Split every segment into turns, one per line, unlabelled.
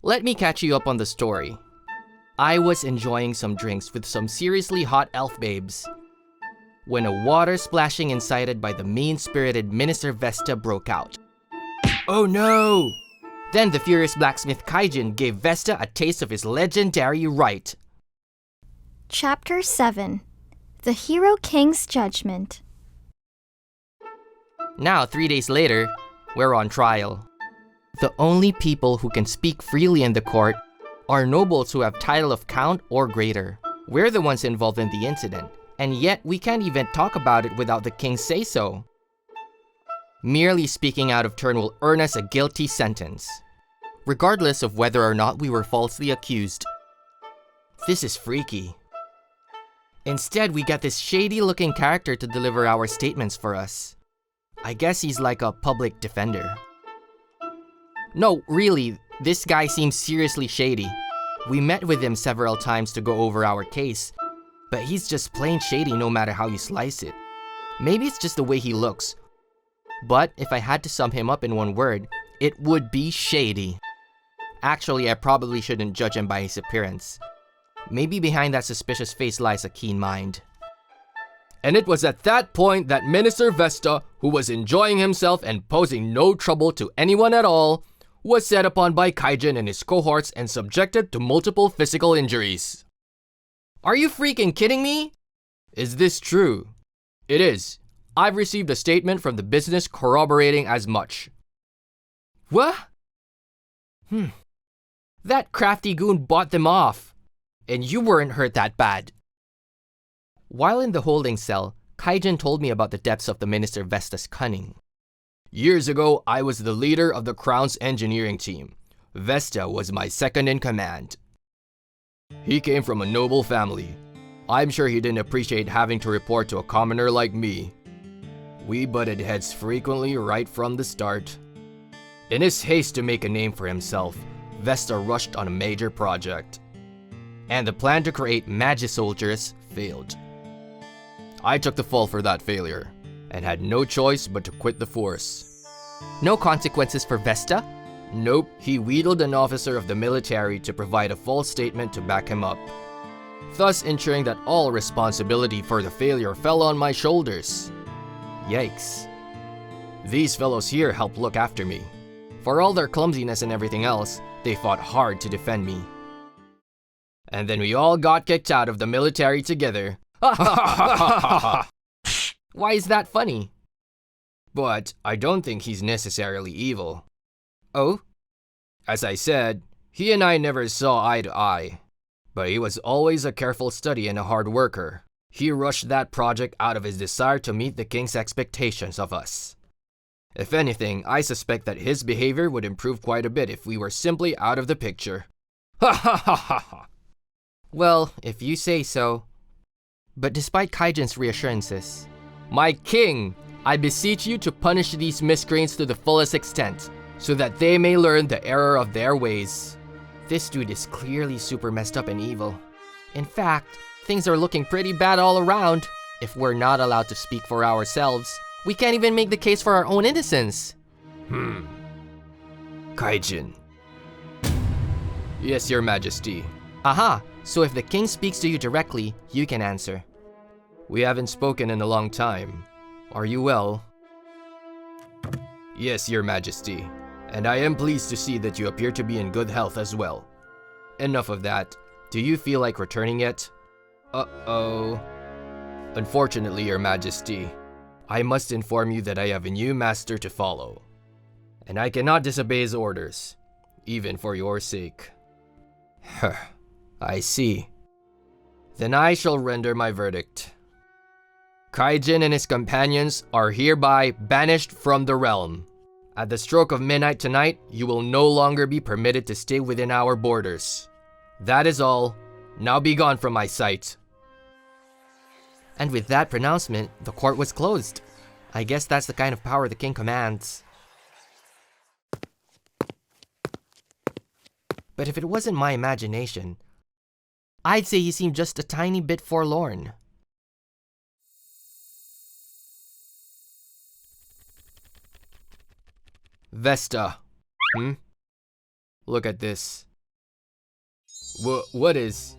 Let me catch you up on the story. I was enjoying some drinks with some seriously hot elf babes when a water splashing incited by the mean-spirited Minister Vesta broke out. Oh no! Then the furious blacksmith Kaijin gave Vesta a taste of his legendary right.
Chapter 7. The Hero King's Judgment.
Now, 3 days later, we're on trial. The only people who can speak freely in the court are nobles who have title of count or greater. We're the ones involved in the incident, and yet we can't even talk about it without the king's say-so. Merely speaking out of turn will earn us a guilty sentence, regardless of whether or not we were falsely accused. This is freaky. Instead, we get this shady-looking character to deliver our statements for us. I guess he's like a public defender. No, really, this guy seems seriously shady. We met with him several times to go over our case, but he's just plain shady no matter how you slice it. Maybe it's just the way he looks. But if I had to sum him up in one word, it would be shady. Actually, I probably shouldn't judge him by his appearance. Maybe behind that suspicious face lies a keen mind. And it was at that point that Minister Vesta, who was enjoying himself and posing no trouble to anyone at all, was set upon by Kaijin and his cohorts and subjected to multiple physical injuries. Are you freaking kidding me? Is this true? It is. I've received a statement from the business corroborating as much. What? That crafty goon bought them off, and you weren't hurt that bad. While in the holding cell, Kaijin told me about the depths of the Minister Vesta's cunning. Years ago, I was the leader of the Crown's engineering team. Vesta was my second in command. He came from a noble family. I'm sure he didn't appreciate having to report to a commoner like me. We butted heads frequently right from the start. In his haste to make a name for himself, Vesta rushed on a major project. And the plan to create Magi-soldiers failed. I took the fall for that failure, and had no choice but to quit the force. No consequences for Vesta? Nope, he wheedled an officer of the military to provide a false statement to back him up, thus ensuring that all responsibility for the failure fell on my shoulders. Yikes. These fellows here helped look after me. For all their clumsiness and everything else, they fought hard to defend me. And then we all got kicked out of the military together. Why is that funny? But I don't think he's necessarily evil. Oh? As I said, he and I never saw eye to eye. But he was always a careful study and a hard worker. He rushed that project out of his desire to meet the king's expectations of us. If anything, I suspect that his behavior would improve quite a bit if we were simply out of the picture. Well, if you say so. But despite Kaijin's reassurances, my king, I beseech you to punish these miscreants to the fullest extent, so that they may learn the error of their ways. This dude is clearly super messed up and evil. In fact, things are looking pretty bad all around. If we're not allowed to speak for ourselves, we can't even make the case for our own innocence. Kaijin. Yes, Your Majesty. Aha, so if the king speaks to you directly, you can answer. We haven't spoken in a long time. Are you well? Yes, Your Majesty. And I am pleased to see that you appear to be in good health as well. Enough of that. Do you feel like returning yet? Uh-oh. Unfortunately, Your Majesty, I must inform you that I have a new master to follow. And I cannot disobey his orders, even for your sake. I see. Then I shall render my verdict. Kaijin and his companions are hereby banished from the realm. At the stroke of midnight tonight, you will no longer be permitted to stay within our borders. That is all. Now be gone from my sight. And with that pronouncement, the court was closed. I guess that's the kind of power the king commands. But if it wasn't my imagination, I'd say he seemed just a tiny bit forlorn. Vesta. Look at this. What is?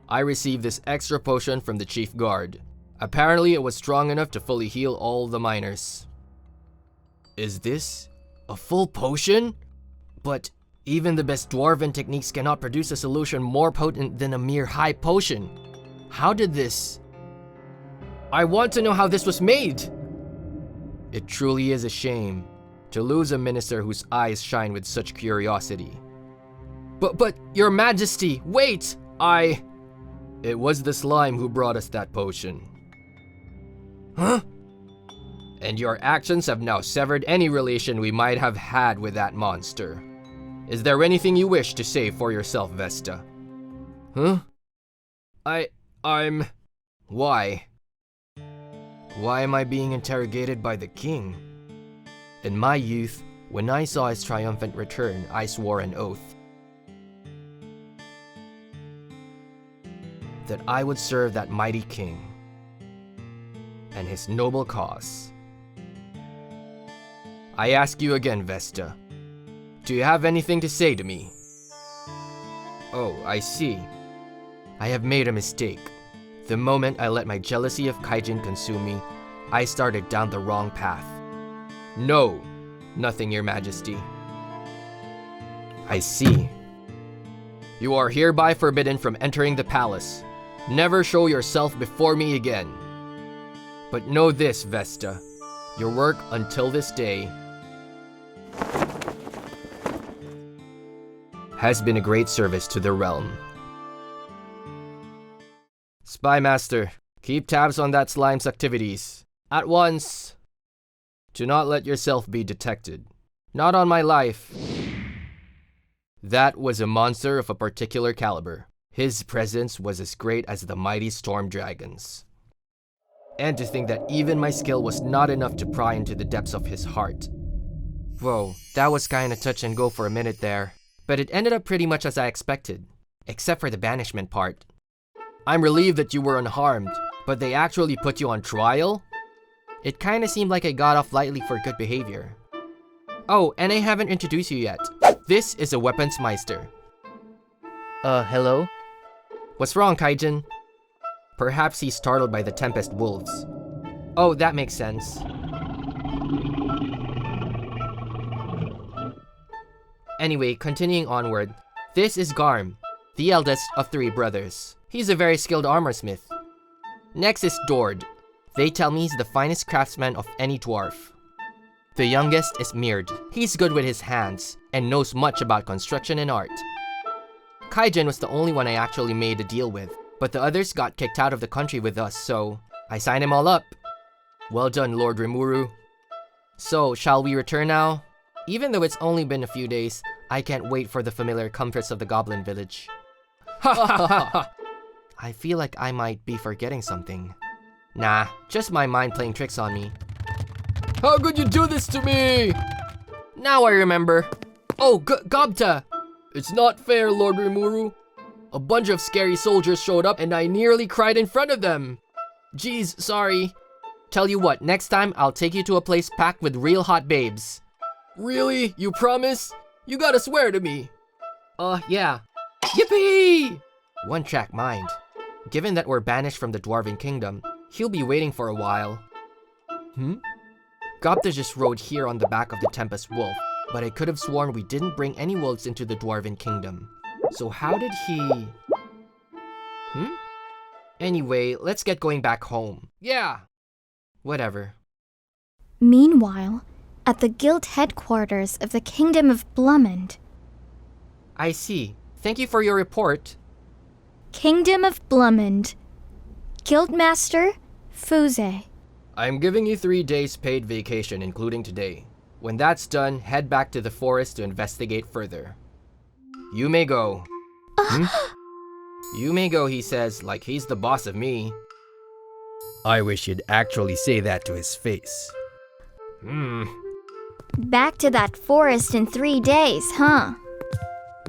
I received this extra potion from the chief guard. Apparently it was strong enough to fully heal all the miners. Is this a full potion? But even the best dwarven techniques cannot produce a solution more potent than a mere high potion. How did this? I want to know how this was made! It truly is a shame to lose a minister whose eyes shine with such curiosity. But, Your Majesty, wait! It was the slime who brought us that potion. Huh? And your actions have now severed any relation we might have had with that monster. Is there anything you wish to say for yourself, Vesta? Huh? I'm... Why? Why am I being interrogated by the king? In my youth, when I saw his triumphant return, I swore an oath that I would serve that mighty king and his noble cause. I ask you again, Vesta. Do you have anything to say to me? Oh, I see. I have made a mistake. The moment I let my jealousy of Kaijin consume me, I started down the wrong path. No, nothing, Your Majesty. I see. You are hereby forbidden from entering the palace. Never show yourself before me again. But know this, Vesta. Your work until this day has been a great service to the realm. Spy Master, keep tabs on that slime's activities. At once. Do not let yourself be detected. Not on my life. That was a monster of a particular caliber. His presence was as great as the mighty storm dragons. And to think that even my skill was not enough to pry into the depths of his heart. Whoa, that was kinda touch and go for a minute there. But it ended up pretty much as I expected. Except for the banishment part. I'm relieved that you were unharmed, but they actually put you on trial? It kinda seemed like I got off lightly for good behavior. Oh, and I haven't introduced you yet. This is a weaponsmeister. Hello? What's wrong, Kaijin? Perhaps he's startled by the Tempest Wolves. Oh, that makes sense. Anyway, continuing onward. This is Garm, the eldest of 3 brothers. He's a very skilled armorsmith. Next is Dord. They tell me he's the finest craftsman of any dwarf. The youngest is Mird. He's good with his hands, and knows much about construction and art. Kaijin was the only one I actually made a deal with, but the others got kicked out of the country with us, so I signed them all up. Well done, Lord Rimuru. So, shall we return now? Even though it's only been a few days, I can't wait for the familiar comforts of the Goblin Village. Ha ha ha ha! I feel like I might be forgetting something. Nah, just my mind playing tricks on me. How could you do this to me? Now I remember. Oh, Gobta! It's not fair, Lord Rimuru. A bunch of scary soldiers showed up and I nearly cried in front of them. Geez, sorry. Tell you what, next time I'll take you to a place packed with real hot babes. Really? You promise? You gotta swear to me. Yeah. Yippee! One track mind. Given that we're banished from the Dwarven Kingdom, he'll be waiting for a while. Gobta just rode here on the back of the Tempest Wolf, but I could have sworn we didn't bring any wolves into the Dwarven Kingdom. So how did he... Anyway, let's get going back home. Yeah! Whatever.
Meanwhile, at the guild headquarters of the Kingdom of Blumond.
I see. Thank you for your report.
Kingdom of Blumond. Guildmaster Fuze.
I'm giving you 3 days paid vacation, including today. When that's done, head back to the forest to investigate further. You may go. You may go, he says, like he's the boss of me. I wish you'd actually say that to his face.
Back to that forest in 3 days, huh?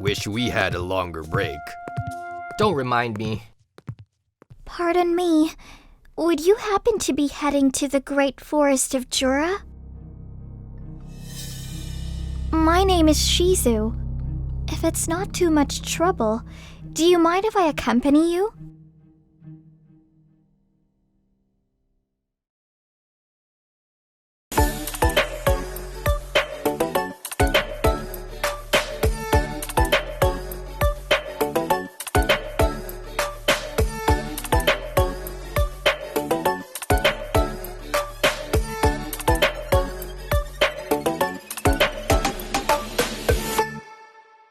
Wish we had a longer break. Don't remind me.
Pardon me, would you happen to be heading to the Great Forest of Jura? My name is Shizu. If it's not too much trouble, Do you mind if I accompany you?